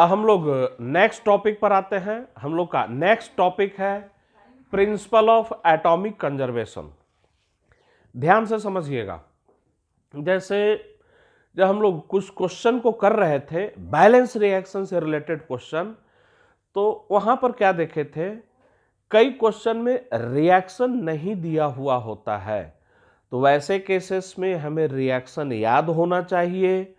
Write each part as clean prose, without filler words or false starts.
हम लोग next topic पर आते हैं। हम लोग का नेक्स्ट टॉपिक है प्रिंसिपल ऑफ एटॉमिक कंजर्वेशन। ध्यान से समझिएगा। जैसे जब हम लोग कुछ क्वेश्चन को कर रहे थे बैलेंस रिएक्शन से रिलेटेड क्वेश्चन, तो वहां पर क्या देखे थे, कई क्वेश्चन में रिएक्शन नहीं दिया हुआ होता है। तो वैसे केसेस में हमें रिएक्शन याद होना चाहिए,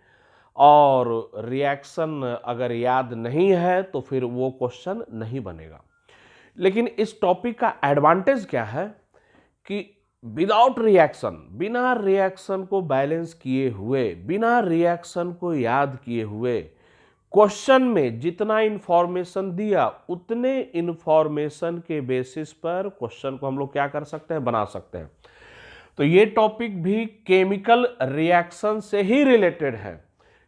और रिएक्शन अगर याद नहीं है तो फिर वो क्वेश्चन नहीं बनेगा। लेकिन इस टॉपिक का एडवांटेज क्या है कि विदाउट रिएक्शन, बिना रिएक्शन को बैलेंस किए हुए, बिना रिएक्शन को याद किए हुए क्वेश्चन में जितना इंफॉर्मेशन दिया उतने इंफॉर्मेशन के बेसिस पर क्वेश्चन को हम लोग क्या कर सकते हैं, बना सकते हैं। तो ये टॉपिक भी केमिकल रिएक्शन से ही रिलेटेड है।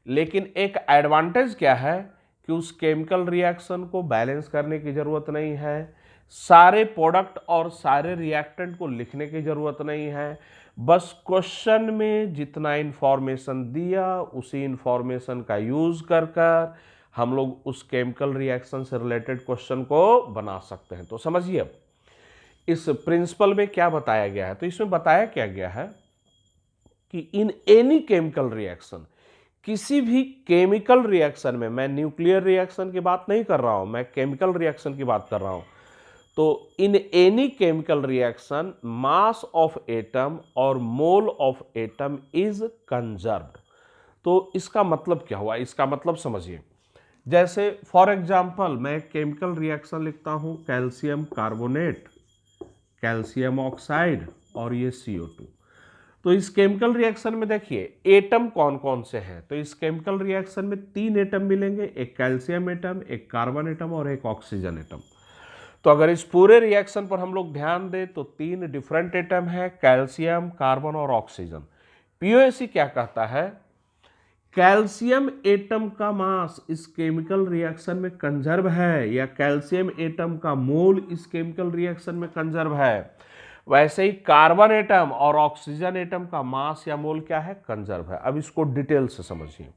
लेकिन एक एडवांटेज क्या है कि उस केमिकल रिएक्शन को बैलेंस करने की जरूरत नहीं है, सारे प्रोडक्ट और सारे रिएक्टेंट को लिखने की जरूरत नहीं है। बस क्वेश्चन में जितना इंफॉर्मेशन दिया उसी इंफॉर्मेशन का यूज कर कर हम लोग उस केमिकल रिएक्शन से रिलेटेड क्वेश्चन को बना सकते हैं। तो समझिए अब इस प्रिंसिपल में क्या बताया गया है। तो इसमें बताया क्या गया है कि इन एनी केमिकल रिएक्शन, किसी भी केमिकल रिएक्शन में, मैं न्यूक्लियर रिएक्शन की बात नहीं कर रहा हूं, मैं केमिकल रिएक्शन की बात कर रहा हूं। तो in any chemical reaction mass of atom और mole of atom is conserved. तो इसका मतलब क्या हुआ, इसका मतलब समझिए। जैसे फॉर एग्जांपल मैं केमिकल रिएक्शन लिखता हूं, कैल्शियम कार्बोनेट, कैल्शियम ऑक्साइड और ये CO2। तो इस केमिकल रिएक्शन में देखिए एटम कौन कौन से हैं। तो इस केमिकल रिएक्शन में 3 एटम मिलेंगे, एक कैल्शियम एटम, एक कार्बन एटम और एक ऑक्सीजन एटम। तो अगर इस पूरे रिएक्शन पर हम लोग ध्यान दें तो 3 डिफरेंट एटम है, कैल्शियम, कार्बन और ऑक्सीजन। पीओएसी क्या कहता है, कैल्शियम एटम का मास इस केमिकल रिएक्शन में कंजर्व है, या कैल्शियम एटम का मोल इस केमिकल रिएक्शन में कंजर्व है। वैसे ही कार्बन एटम और ऑक्सीजन एटम का मास या मोल क्या है, कंजर्व है। अब इसको डिटेल से समझिए,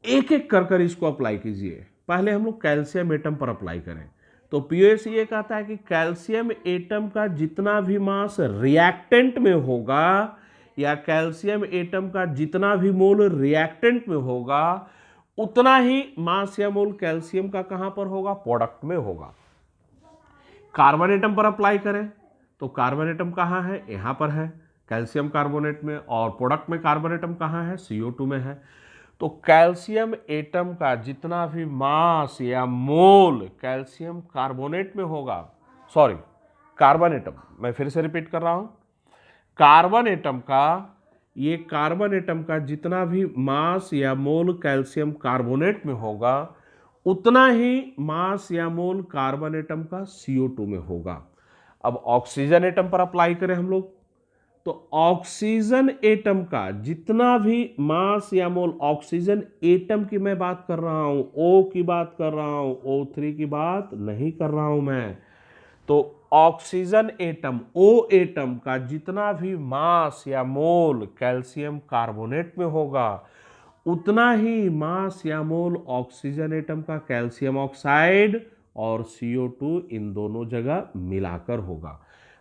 एक एक कर इसको अप्लाई कीजिए। पहले हम लोग कैल्शियम एटम पर अप्लाई करें। तो पीओएसी ये कहता है कि कैल्शियम एटम का जितना भी मास रिएक्टेंट में होगा, या कैल्शियम एटम का जितना भी मोल रिएक्टेंट में होगा, उतना ही मास या मोल कैल्शियम का कहां पर होगा, प्रोडक्ट में होगा। कार्बन एटम पर अप्लाई करें तो कार्बन एटम कहां है, यहां पर है कैल्शियम कार्बोनेट में, और प्रोडक्ट में कार्बन एटम कहां है, CO2 में है। तो कैल्शियम एटम का जितना भी मास या मोल कैल्शियम कार्बोनेट में होगा, सॉरी कार्बन एटम, मैं फिर से रिपीट कर रहा हूं, कार्बन एटम का, ये कार्बन एटम का जितना भी मास या मोल कैल्शियम कार्बोनेट में होगा, उतना ही मास या मोल कार्बन एटम का CO2 में होगा। अब ऑक्सीजन एटम पर अप्लाई करें हम लोग, तो ऑक्सीजन एटम का जितना भी मास या मोल, ऑक्सीजन एटम की मैं बात कर रहा हूं, O की बात कर रहा हूं, O3 की बात नहीं कर रहा हूं मैं। तो ऑक्सीजन एटम, O एटम का जितना भी मास या मोल कैल्शियम कार्बोनेट में होगा, उतना ही मास या मोल ऑक्सीजन एटम का कैल्शियम ऑक्साइड और CO2 इन दोनों जगह मिलाकर होगा।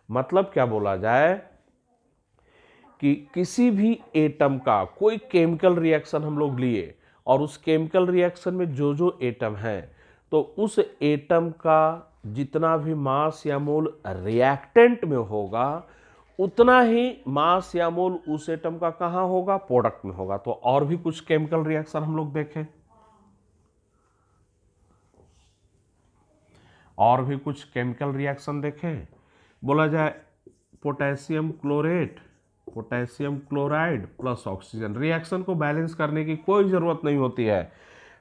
मतलब क्या बोला जाए कि किसी भी एटम का कोई केमिकल रिएक्शन हम लोग लिए, और उस केमिकल रिएक्शन में जो जो एटम है, तो उस एटम का जितना भी मास या मोल रिएक्टेंट में होगा, उतना ही मास या मोल उस एटम का कहां होगा, प्रोडक्ट में होगा। तो और भी कुछ केमिकल रिएक्शन हम लोग देखें, और भी कुछ केमिकल रिएक्शन देखें। बोला जाए potassium chlorate, potassium chloride plus oxygen. Reaction को बैलेंस करने की कोई ज़रूरत नहीं होती है।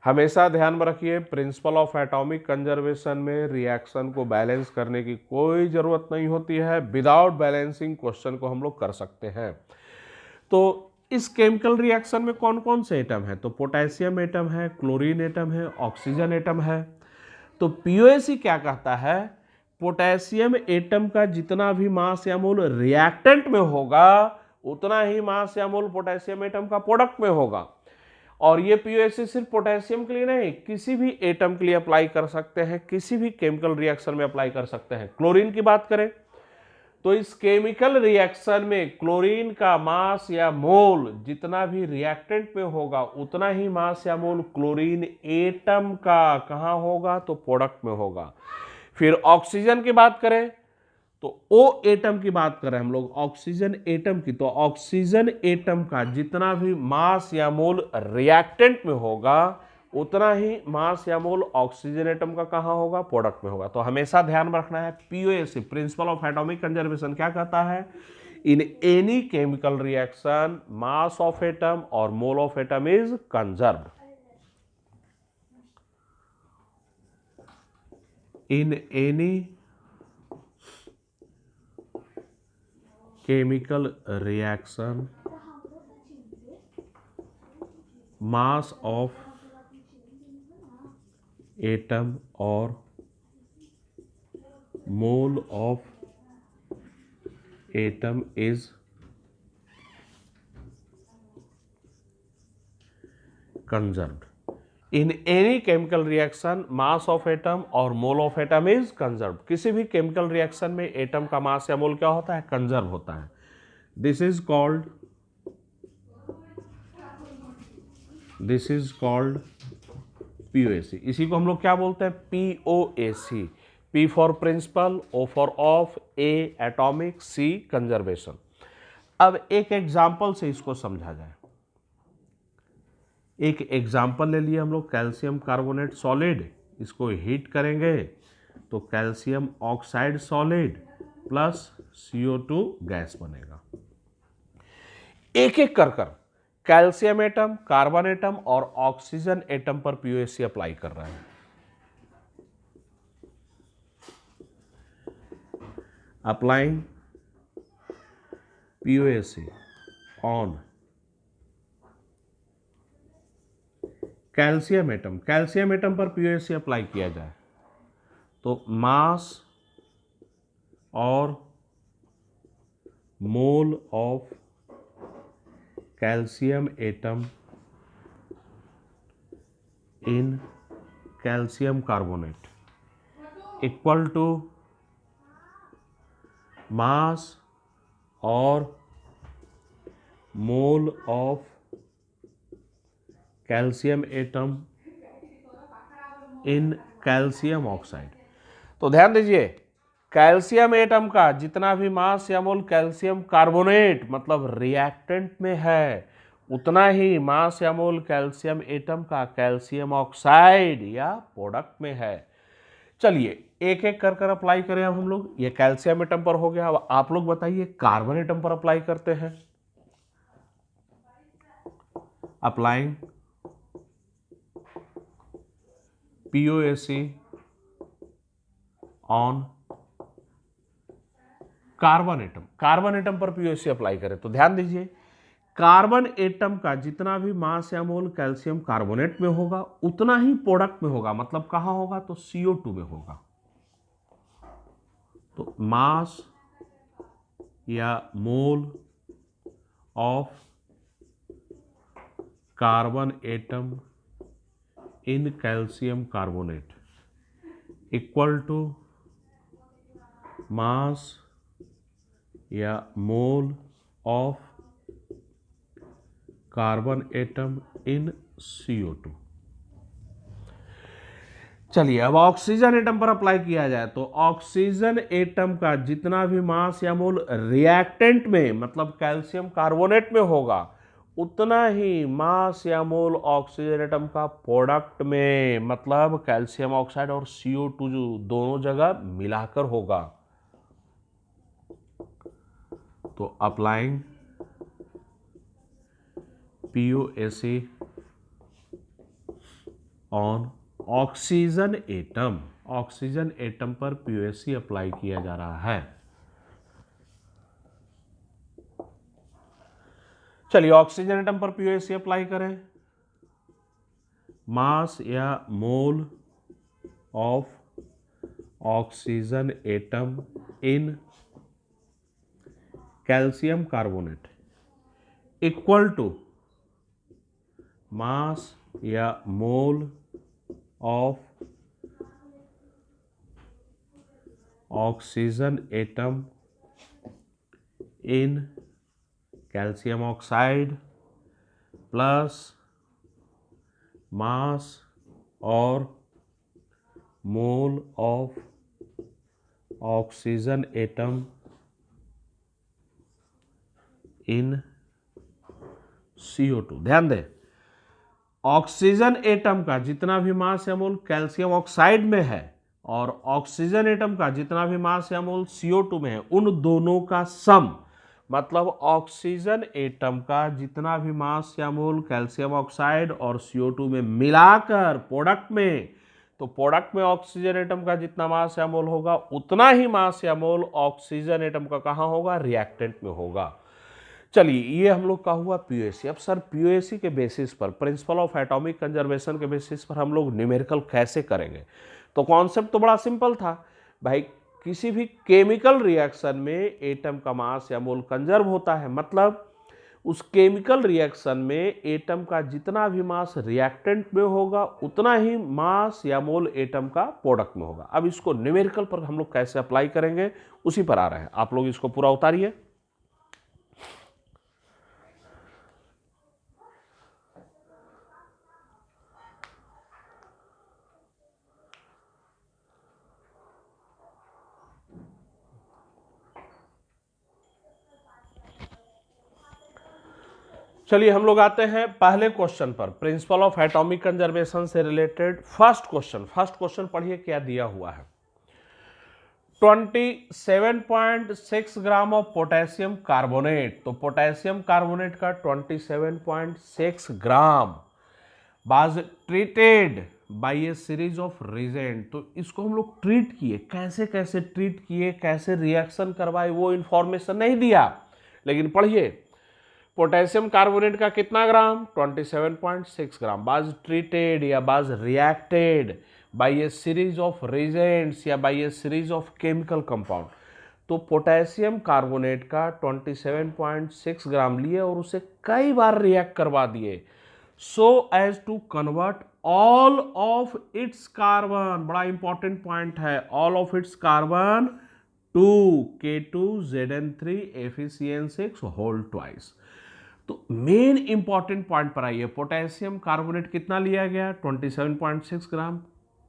हमेशा ध्यान में रखिए, प्रिंसिपल ऑफ एटॉमिक कंजर्वेशन में रिएक्शन को बैलेंस करने की कोई ज़रूरत नहीं होती है। विदाउट बैलेंसिंग क्वेश्चन को हम लोग कर सकते हैं। तो इस केमिकल रिएक्शन में कौन कौन से एटम है, तो पोटेशियम एटम है, क्लोरीन एटम है, ऑक्सीजन एटम है। तो पीओएसी क्या कहता है, पोटेशियम एटम का जितना भी मास या मोल रिएक्टेंट में होगा, उतना ही मास या मोल पोटेशियम एटम का प्रोडक्ट में होगा। और ये पीओएसी सिर्फ पोटेशियम के लिए नहीं, किसी भी एटम के लिए अप्लाई कर सकते हैं, किसी भी केमिकल रिएक्शन में अप्लाई कर सकते हैं। क्लोरीन की बात करें तो इस केमिकल रिएक्शन में क्लोरीन का मास या मोल जितना भी रिएक्टेंट में होगा उतना ही मास या मोल क्लोरीन एटम का कहाँ होगा, तो प्रोडक्ट में होगा। फिर ऑक्सीजन की बात करें तो ओ एटम की बात करें हम लोग, ऑक्सीजन एटम की, तो ऑक्सीजन एटम का जितना भी मास या मोल रिएक्टेंट में होगा उतना ही मास या मोल ऑक्सीजन एटम का कहां होगा, प्रोडक्ट में होगा। तो हमेशा ध्यान में रखना है, POAC principle of atomic conservation क्या कहता है, in any chemical reaction mass of atom और mole of atom is conserved. In any chemical reaction mass of atom or mole of atom is conserved. In any chemical reaction mass of atom और mole of atom is conserved. किसी भी chemical reaction में atom का mass या mole क्या होता है, conserve होता है। This is called POAC। इसी को हम लोग क्या बोलते हैं, POAC। P for principle, O for of, A atomic, C conservation. अब एक एग्जाम्पल से इसको समझा जाए। एक एग्जाम्पल ले लिए हम लोग, कैल्शियम कार्बोनेट सॉलिड, इसको हीट करेंगे तो calcium oxide solid plus CO2 gas बनेगा। एक एक कर कैल्शियम एटम, कार्बन एटम और ऑक्सीजन एटम पर पीओएसी अप्लाई कर रहे हैं। Applying POAC on calcium atom, calcium atom पर पीओएसी अप्लाई किया जाए तो मास और mole of calcium atom in calcium carbonate equal to mass और mole of calcium atom in calcium oxide. तो ध्यान दीजिए, कैल्शियम एटम का जितना भी मास या मोल कैल्शियम कार्बोनेट मतलब रिएक्टेंट में है उतना ही मास या मोल कैल्शियम एटम का कैल्शियम ऑक्साइड या प्रोडक्ट में है। चलिए एक एक कर अप्लाई करें। अब हम लोग, ये कैल्शियम एटम पर हो गया, अब आप लोग बताइए कार्बन एटम पर अप्लाई करते हैं। Applying POAC on carbon atom, carbon atom पर पीओएसी अप्लाई करें तो ध्यान दीजिए, कार्बन एटम का जितना भी मास या मोल कैल्शियम कार्बोनेट में होगा उतना ही प्रोडक्ट में होगा। मतलब कहां होगा, तो CO2 में होगा। तो मास या mole of carbon atom in calcium carbonate equal to mass या mole of carbon atom in CO2। चलिए अब ऑक्सीजन एटम पर अप्लाई किया जाए तो ऑक्सीजन एटम का जितना भी मास या मोल रिएक्टेंट में मतलब कैल्शियम कार्बोनेट में होगा उतना ही मास या मोल ऑक्सीजन एटम का प्रोडक्ट में मतलब कैल्शियम ऑक्साइड और CO2 जो दोनों जगह मिलाकर होगा। तो applying POAC on oxygen atom, oxygen atom पर POAC अप्लाई किया जा रहा है। चलिए ऑक्सीजन एटम पर POAC अप्लाई करें, मास या mole of oxygen atom in calcium carbonate equal to mass या mole of oxygen atom in calcium oxide plus mass और mole of oxygen atom in CO2। ध्यान दें, ऑक्सीजन एटम का जितना भी मास या मोल कैल्शियम ऑक्साइड में है और ऑक्सीजन एटम का जितना भी मास या मोल CO2 में है, उन दोनों का सम, मतलब ऑक्सीजन एटम का जितना भी मास या मोल कैल्शियम ऑक्साइड और CO2 में मिलाकर प्रोडक्ट में, तो प्रोडक्ट में ऑक्सीजन एटम का जितना मास या मोल होगा उतना ही मास या मोल ऑक्सीजन एटम का कहाँ होगा, रिएक्टेंट में होगा। चलिए, ये हम लोग का हुआ पीयूएसी। अब सर पीयूएसी के बेसिस पर, प्रिंसिपल ऑफ एटॉमिक कंजर्वेशन के बेसिस पर हम लोग न्यूमेरिकल कैसे करेंगे? तो कॉन्सेप्ट तो बड़ा सिंपल था भाई, किसी भी केमिकल रिएक्शन में एटम का मास या मोल कंजर्व होता है, मतलब उस केमिकल रिएक्शन में एटम का जितना भी मास रिएक्टेंट में होगा उतना ही मास या मोल एटम का प्रोडक्ट में होगा। अब इसको न्यूमेरिकल पर हम लोग कैसे अप्लाई करेंगे, उसी पर आ रहे हैं। आप लोग इसको पूरा उतारिए। चलिए हम लोग आते हैं पहले क्वेश्चन पर, प्रिंसिपल ऑफ एटॉमिक कंजर्वेशन से रिलेटेड फर्स्ट क्वेश्चन पढ़िए क्या दिया हुआ है। 27.6 ग्राम ऑफ पोटेशियम कार्बोनेट, तो पोटेशियम कार्बोनेट का 27.6 gram was treated by a series of reagent. तो इसको हम लोग ट्रीट किए, कैसे कैसे ट्रीट किए, कैसे रिएक्शन करवाए, वो इंफॉर्मेशन नहीं दिया, लेकिन पढ़िए पोटेशियम कार्बोनेट का कितना ग्राम, 27.6 ग्राम वाज ट्रीटेड या was reacted by a series of reagents या by a series of chemical compound. तो पोटेशियम कार्बोनेट का 27.6 ग्राम लिए और उसे कई बार रिएक्ट करवा दिए, so as to convert all of its carbon, बड़ा इंपॉर्टेंट पॉइंट है, all of its carbon to K2ZN3 FeCN6 whole twice. तो मेन इंपॉर्टेंट पॉइंट पर आइए, पोटेशियम कार्बोनेट कितना लिया गया, 27.6 ग्राम।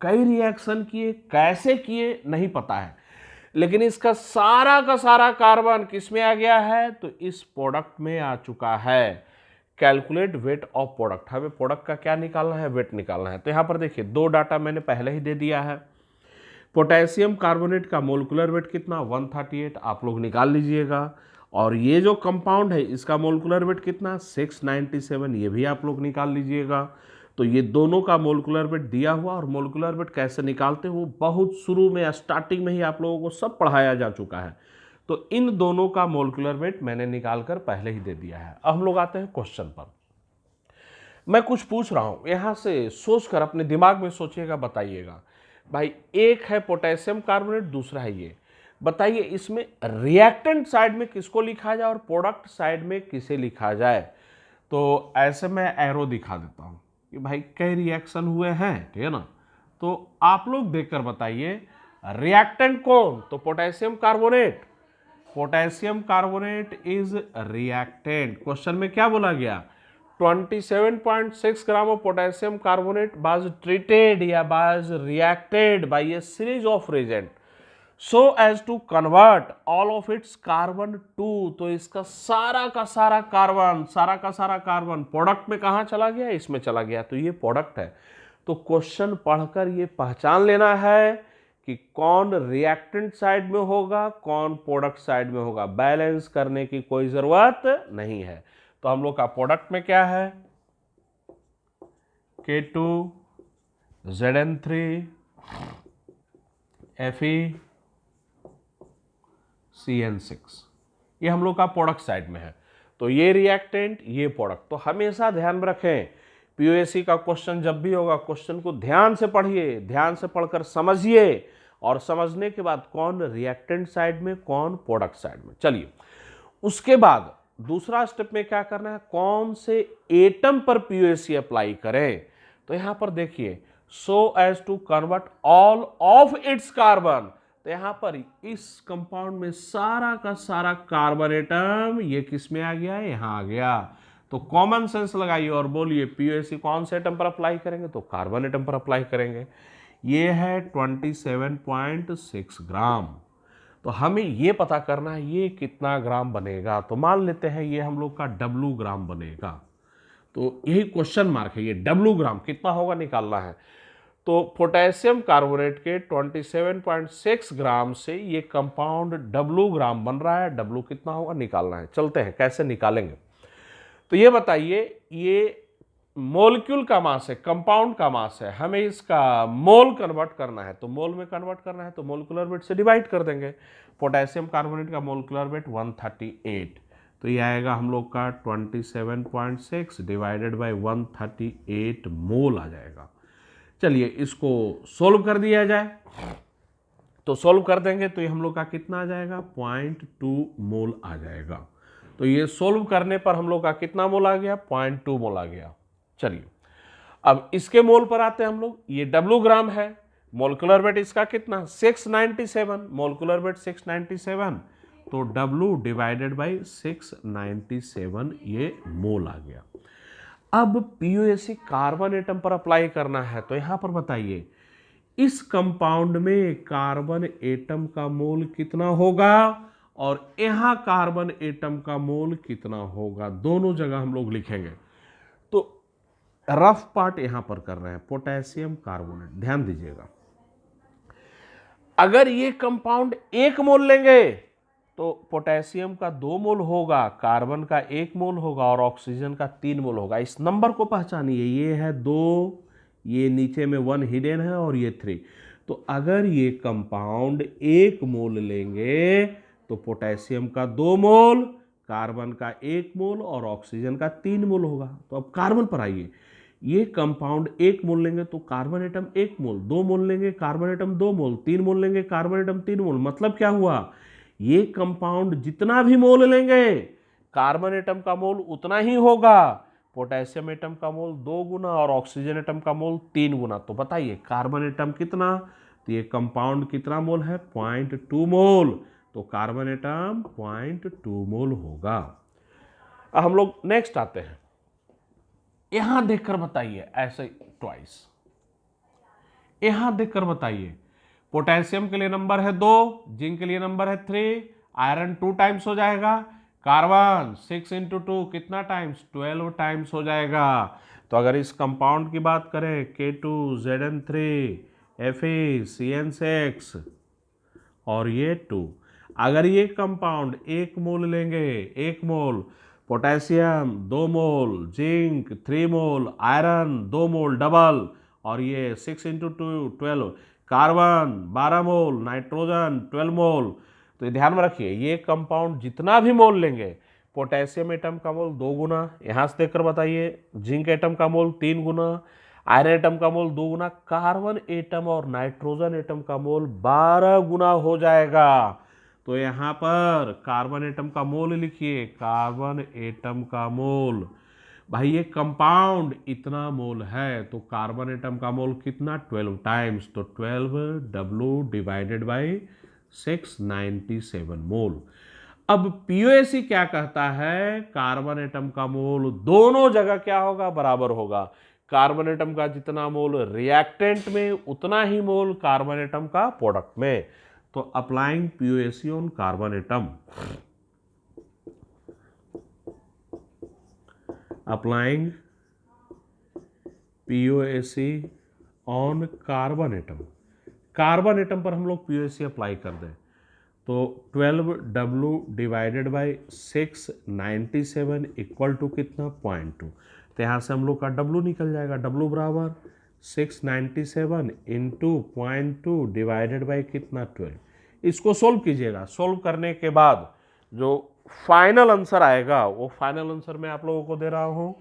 कई रिएक्शन किए, कैसे किए नहीं पता है, लेकिन इसका सारा का सारा कार्बन किस में आ गया है, तो इस प्रोडक्ट में आ चुका है। कैलकुलेट वेट ऑफ प्रोडक्ट, हमें प्रोडक्ट का क्या निकालना है, वेट निकालना है। तो यहां पर देखिए दो डाटा मैंने पहले ही दे दिया है। पोटेशियम कार्बोनेट का मोलिकुलर वेट कितना, 138, आप लोग निकाल लीजिएगा। और ये जो कंपाउंड है इसका मोलिकुलर वेट कितना, 697, ये भी आप लोग निकाल लीजिएगा। तो ये दोनों का मोलिकुलर वेट दिया हुआ, और मोलिकुलर वेट कैसे निकालते हो बहुत शुरू में स्टार्टिंग में ही आप लोगों को सब पढ़ाया जा चुका है। तो इन दोनों का मोलिकुलर वेट मैंने निकाल कर पहले ही दे दिया है। अब हम लोग आते हैं क्वेश्चन पर। मैं कुछ पूछ रहा हूं, यहां से सोचकर अपने दिमाग में सोचिएगा, बताइएगा भाई। एक है पोटेशियम कार्बोनेट, दूसरा है ये, बताइए इसमें रिएक्टेंट साइड में किसको लिखा जाए और प्रोडक्ट साइड में किसे लिखा जाए। तो ऐसे मैं एरो दिखा देता हूं कि भाई कई रिएक्शन हुए हैं, ठीक है ना। तो आप लोग देखकर बताइए रिएक्टेंट कौन, तो potassium carbonate, potassium carbonate is reactant. Question में क्या बोला गया, 27.6 ग्राम of potassium carbonate was treated या was reacted by a series of reagent so as to convert all of its carbon to, तो इसका सारा का सारा कार्बन प्रोडक्ट में कहाँ चला गया, इसमें चला गया, तो ये प्रोडक्ट है। तो क्वेश्चन पढ़कर ये पहचान लेना है कि कौन रिएक्टेंट साइड में होगा, कौन प्रोडक्ट साइड में होगा, बैलेंस करने की कोई जरूरत नहीं है। तो हम लोग का प्रोडक्ट में क्या है, K2ZN3 FeCN6, ये हम लोग का प्रोडक्ट साइड में है। तो ये रिएक्टेंट, ये प्रोडक्ट। तो हमेशा ध्यान में रखें, पीयूएससी का क्वेश्चन जब भी होगा, क्वेश्चन को ध्यान से पढ़िए, ध्यान से पढ़कर समझिए, और समझने के बाद कौन रिएक्टेंट साइड में, कौन प्रोडक्ट साइड में। चलिए उसके बाद दूसरा स्टेप में क्या करना है, कौन से एटम पर पीयूएसी अप्लाई करें। तो यहां पर देखिए, so as to convert all of its carbon. तो यहां पर इस कंपाउंड में सारा का सारा कार्बन एटम ये किस में आ गया है, यहां आ गया। तो कॉमन सेंस लगाइए और बोलिए पीयूएसी कौन से एटम पर अप्लाई करेंगे, तो कार्बन एटम पर अप्लाई करेंगे। ये है 27.6 ग्राम। तो हमें ये पता करना है ये कितना ग्राम बनेगा। तो मान लेते हैं ये हम लोग का डब्लू ग्राम बनेगा। तो यही क्वेश्चन मार्क है, ये डब्लू ग्राम कितना होगा निकालना है। तो पोटेशियम कार्बोनेट के 27.6 ग्राम से ये कंपाउंड डब्लू ग्राम बन रहा है। डब्लू कितना होगा निकालना है। चलते हैं कैसे निकालेंगे। तो ये बताइए, ये मोलिक्यूल का मास है, कंपाउंड का मास है, हमें इसका मोल कन्वर्ट करना है। तो मोल में कन्वर्ट करना है तो मोलिकुलर वेट से डिवाइड कर देंगे। पोटेशियम कार्बोनेट का मोलिकुलर वेट 138, तो ये आएगा हम लोग का 27.6 डिवाइडेड बाय 138 मोल आ जाएगा। चलिए इसको सोल्व कर दिया जाए। तो सोल्व कर देंगे तो ये हम लोग का कितना आ जाएगा, 0.2 मोल आ जाएगा। तो ये सोल्व करने पर हम लोग का कितना मोल आ गया, 0.2 मोल आ गया। चलिए अब इसके मोल पर आते हैं हम लोग। ये डब्लू ग्राम है, मोलिकुलर वेट इसका कितना 697, मोलिकुलर वेट 697, तो डब्लू डिवाइडेड बाई 697 ये मोल आ गया। अब पीयूएसी कार्बन एटम पर अप्लाई करना है। तो यहां पर बताइए इस कंपाउंड में कार्बन एटम का मोल कितना होगा और यहां कार्बन एटम का मोल कितना होगा, दोनों जगह हम लोग लिखेंगे। तो रफ पार्ट यहां पर कर रहे हैं, पोटेशियम कार्बोनेट, ध्यान दीजिएगा। अगर ये कंपाउंड 1 मोल लेंगे तो पोटेशियम का 2 मोल होगा, कार्बन का 1 मोल होगा और ऑक्सीजन का 3 मोल होगा। इस नंबर को पहचानिए, ये है 2, ये नीचे में 1 हिडन है और ये 3। तो अगर ये कंपाउंड 1 मोल लेंगे तो पोटेशियम का 2 मोल, कार्बन का 1 मोल और ऑक्सीजन का 3 मोल होगा। तो अब कार्बन पर आइए, ये कंपाउंड 1 मोल लेंगे तो कार्बन एटम 1 मोल, 2 मोल लेंगे कार्बन एटम 2 मोल, 3 मोल लेंगे कार्बन एटम 3 मोल। मतलब क्या हुआ, ये कंपाउंड जितना भी मोल लेंगे कार्बन एटम का मोल उतना ही होगा। पोटेशियम एटम का मोल 2 गुना और ऑक्सीजन एटम का मोल 3 गुना। तो बताइए कार्बन एटम कितना, तो ये कंपाउंड कितना मोल है, 0.2 मोल। तो कार्बन एटम 0.2 मोल होगा। अब हम लोग नेक्स्ट आते हैं, यहां देखकर बताइए, ऐसे ट्वाइस यहां देखकर बताइए। पोटेशियम के लिए नंबर है 2, जिंक के लिए नंबर है 3, आयरन 2 टाइम्स हो जाएगा, कार्बन 6 × 2 कितना टाइम्स, 12 टाइम्स हो जाएगा। तो अगर इस कंपाउंड की बात करें K2Zn3 FeCN6 और ये 2, अगर ये कंपाउंड 1 मोल लेंगे, 1 मोल पोटेशियम 2 मोल, जिंक 3 मोल, आयरन 2 मोल डबल, और ये 6 × 2 12, कार्बन 12 मोल, नाइट्रोजन 12 मोल। तो ये ध्यान में रखिए, ये कंपाउंड जितना भी मोल लेंगे, पोटेशियम एटम का मोल 2 गुना, यहां से देखकर बताइए, जिंक एटम का मोल 3 गुना, आयरन एटम का मोल 2 गुना, कार्बन एटम और नाइट्रोजन एटम का मोल 12 गुना हो जाएगा। तो यहां पर कार्बन एटम का मोल लिखिए, कार्बन एटम का मोल। भाई ये कंपाउंड इतना मोल है तो कार्बन एटम का मोल कितना, 12 टाइम्स, तो 12W डिवाइडेड बाई 697 मोल। अब पीओएसी क्या कहता है, कार्बन एटम का मोल दोनों जगह क्या होगा, बराबर होगा। कार्बन एटम का जितना मोल रिएक्टेंट में उतना ही मोल कार्बन एटम का प्रोडक्ट में। तो applying POAC on carbon atom, applying POAC on carbon atom, carbon atom पर हम लोग पीओएसी अप्लाई कर दें तो 12W divided by 697 equal to कितना, 0.2। तो यहाँ से हम लोग का W निकल जाएगा, W बराबर 697 इंटू 0.2 डिवाइडेड बाई कितना, 12। इसको सोल्व कीजिएगा। सोल्व करने के बाद जो फाइनल आंसर आएगा वो फाइनल आंसर मैं आप लोगों को दे रहा हूँ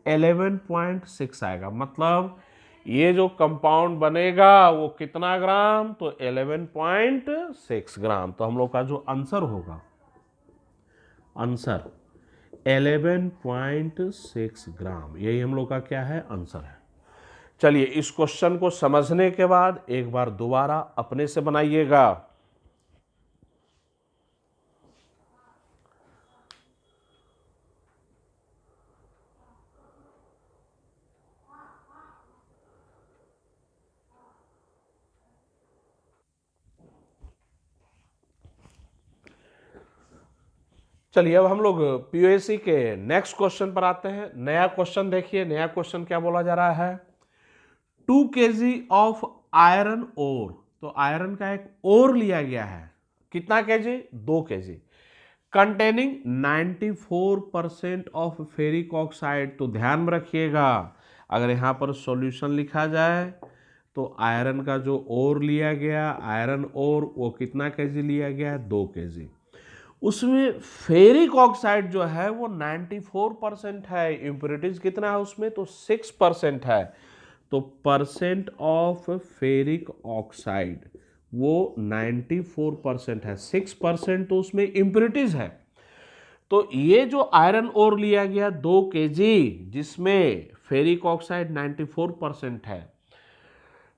11.6 आएगा। मतलब ये जो कंपाउंड बनेगा वो कितना ग्राम, तो 11.6 ग्राम। तो हम लोग का जो आंसर होगा, आंसर 11.6 ग्राम, यही हम लोग का क्या है, आंसर है। चलिए इस क्वेश्चन को समझने के बाद एक बार दोबारा अपने से बनाइएगा। चलिए अब हम लोग पीओएसी के नेक्स्ट क्वेश्चन पर आते हैं। नया क्वेश्चन देखिए, नया क्वेश्चन क्या बोला जा रहा है, 2 kg ऑफ आयरन ओर। तो आयरन का एक ओर लिया गया है, कितना KG, 2 kg, containing 94% of ferric oxide. तो ध्यान में रखिएगा, अगर यहाँ पर सॉल्यूशन लिखा जाए तो आयरन का जो ओर लिया गया, आयरन ओर, वो कितना केजी लिया गया है, 2 kg। उसमें फेरिक ऑक्साइड जो है वो 94% है, इम्प्योरिटीज कितना है उसमें, तो 6% है। तो परसेंट ऑफ फेरिक ऑक्साइड वो 94% है, 6% तो उसमें इम्प्योरिटीज है। तो ये जो आयरन ओर लिया गया 2 kg, जिसमें फेरिक ऑक्साइड 94% है,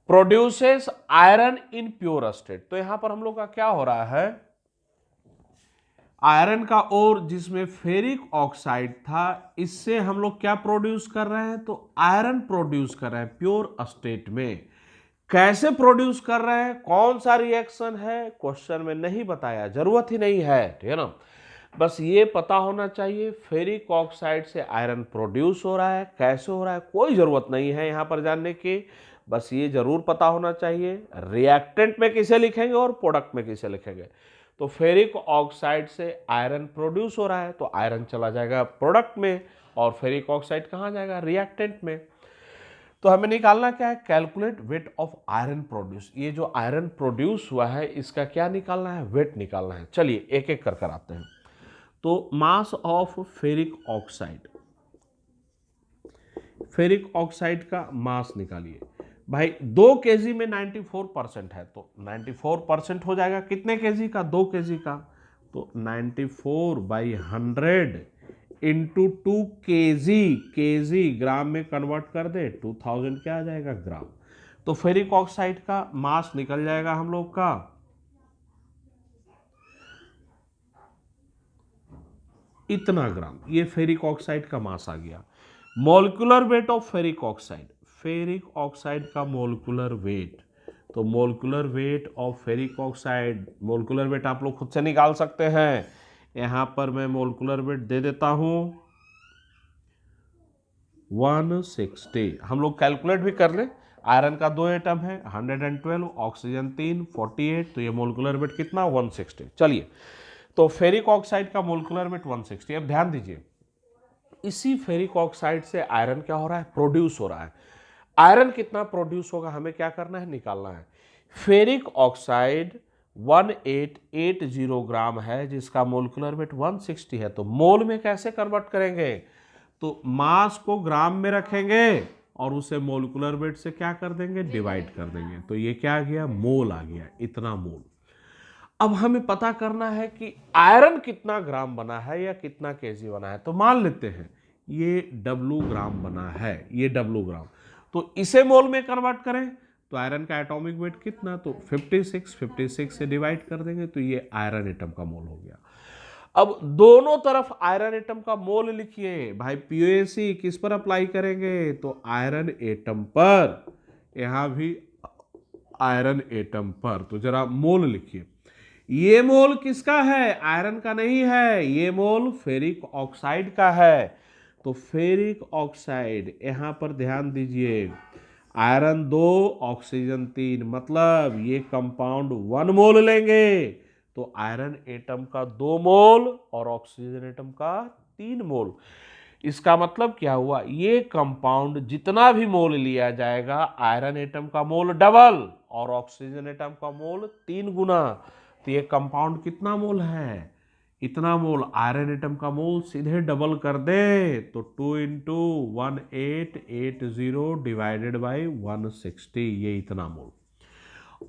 produces iron in pure state. तो यहां पर हम लोग का क्या हो रहा है, आयरन का ओर जिसमें फेरिक ऑक्साइड था, इससे हम लोग क्या प्रोड्यूस कर रहे हैं, तो आयरन प्रोड्यूस कर रहे हैं प्योर स्टेट में। कैसे प्रोड्यूस कर रहे हैं, कौन सा रिएक्शन है, क्वेश्चन में नहीं बताया, जरूरत ही नहीं है, ठीक है ना। बस ये पता होना चाहिए फेरिक ऑक्साइड से आयरन प्रोड्यूस हो रहा है, कैसे हो रहा है, कोई जरूरत नहीं है यहां पर जानने की, बस ये जरूर पता होना चाहिए रिएक्टेंट में किसे लिखेंगे और प्रोडक्ट में किसे लिखेंगे। तो फेरिक ऑक्साइड से आयरन प्रोड्यूस हो रहा है, तो आयरन चला जाएगा प्रोडक्ट में और फेरिक ऑक्साइड कहाँ जाएगा, रिएक्टेंट में। तो हमें निकालना क्या है, calculate weight of iron produce. ये जो आयरन प्रोड्यूस हुआ है इसका क्या निकालना है, वेट निकालना है। चलिए एक एक कर आते हैं। तो mass of ferric oxide, ferric oxide का मास निकालिए भाई। 2 kg में 94% है, तो 94% हो जाएगा कितने केजी का, 2 kg का। तो 94/100 इंटू 2 kg, केजी ग्राम में कन्वर्ट कर दे, 2000 क्या आ जाएगा, ग्राम। तो फेरिक ऑक्साइड का मास निकल जाएगा हम लोग का इतना ग्राम, ये फेरिक ऑक्साइड का मास आ गया। Molecular weight of ferric oxide, ferric oxide का मॉलिक्यूलर वेट। तो molecular weight of ferric oxide, molecular weight आप लोग खुद से निकाल सकते हैं। यहां पर मैं मॉलिक्यूलर वेट दे देता हूं 160। हम लोग कैलकुलेट भी कर ले, आयरन का 2 एटम है 112, ऑक्सीजन 3 48, तो ये मॉलिक्यूलर वेट कितना 160। चलिए तो फेरिक ऑक्साइड का मॉलिक्यूलर वेट 160। अब ध्यान दीजिए, इसी फेरिक ऑक्साइड से आयरन क्या हो रहा है, प्रोड्यूस हो रहा है। आयरन कितना प्रोड्यूस होगा, हमें क्या करना है, निकालना है। फेरिक ऑक्साइड 1880 ग्राम है, जिसका मोलिकुलर वेट 160 है। तो मोल में कैसे कन्वर्ट करेंगे, तो मास को ग्राम में रखेंगे और उसे मोलिकुलर वेट से क्या कर देंगे, डिवाइड कर देंगे। तो ये क्या आ गया, मोल आ गया, इतना मोल। अब हमें पता करना है कि आयरन कितना ग्राम बना है या कितना केजी बना है। तो मान लेते हैं ये डब्लू ग्राम बना है, ये डब्लू ग्राम। तो इसे मोल में कन्वर्ट करें तो आयरन का एटॉमिक वेट कितना, तो 56 से डिवाइड कर देंगे, तो ये आयरन एटम का मोल हो गया। अब दोनों तरफ आयरन एटम का मोल लिखिए भाई। पीओएसी किस पर अप्लाई करेंगे, तो आयरन एटम पर, यहां भी आयरन एटम पर। तो जरा मोल लिखिए, ये मोल किसका है, आयरन का नहीं है, ये मोल फेरिक ऑक्साइड का है। तो फेरिक ऑक्साइड, यहां पर ध्यान दीजिए, आयरन 2 ऑक्सीजन 3, मतलब ये कंपाउंड 1 मोल लेंगे। तो आयरन एटम का 2 मोल और ऑक्सीजन एटम का 3 मोल। इसका मतलब क्या हुआ, ये कंपाउंड जितना भी मोल लिया जाएगा, आयरन एटम का मोल डबल और ऑक्सीजन एटम का मोल 3 गुना। तो ये कंपाउंड कितना मोल है, इतना मोल। आयरन एटम का मोल सीधे डबल कर दे तो 2 इंटू 1880 डिवाइडेड बाई 160, ये इतना मोल।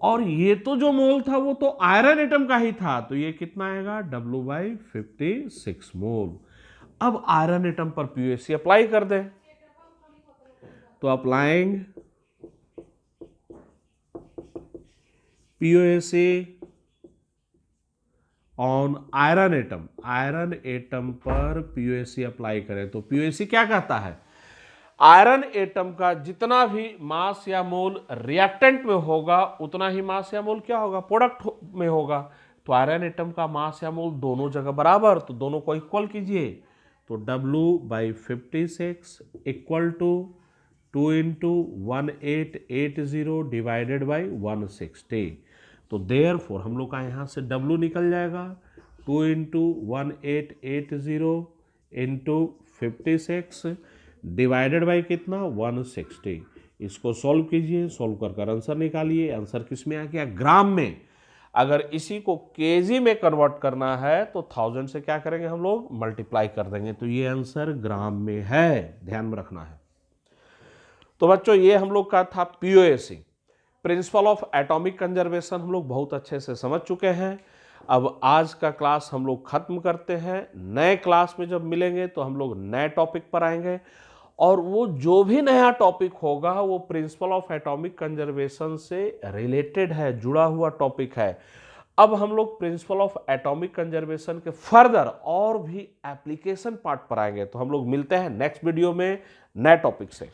और ये तो जो मोल था वो तो आयरन एटम का ही था, तो ये कितना आएगा, W/56 मोल। अब आयरन एटम पर पीयूएसी अप्लाई कर दें, तो अप्लाइंग पीयूएसी ऑन आयरन एटम पर पीयूएसी अप्लाई करें तो पीयूएसी क्या कहता है, आयरन एटम का जितना भी मास या मोल रिएक्टेंट में होगा उतना ही मास या मोल क्या होगा, प्रोडक्ट में होगा। तो आयरन एटम का मास या मोल दोनों जगह बराबर, तो दोनों को इक्वल कीजिए, तो W/56 equal to 2 × 1880 divided by 160। तो देयरफॉर हम लोग का यहाँ से W निकल जाएगा 2 × 1880 × 56 डिवाइडेड बाई कितना 160। इसको सॉल्व कीजिए, सॉल्व कर आंसर निकालिए। आंसर किस में आ गया, ग्राम में। अगर इसी को केजी में कन्वर्ट करना है तो 1000 से क्या करेंगे हम लोग, मल्टीप्लाई कर देंगे। तो ये आंसर ग्राम में है, ध्यान में रखना है। तो बच्चों ये हम लोग का था POAC, principle of atomic conservation, हम लोग बहुत अच्छे से समझ चुके हैं। अब आज का क्लास हम लोग खत्म करते हैं। नए क्लास में जब मिलेंगे तो हम लोग नए टॉपिक पर आएंगे, और वो जो भी नया टॉपिक होगा वो प्रिंसिपल ऑफ एटॉमिक कंजर्वेशन से रिलेटेड है, जुड़ा हुआ टॉपिक है। अब हम लोग प्रिंसिपल ऑफ एटॉमिक कंजर्वेशन के फर्दर और भी एप्लीकेशन पार्ट पर आएंगे। तो हम लोग मिलते हैं नेक्स्ट वीडियो में नए टॉपिक से।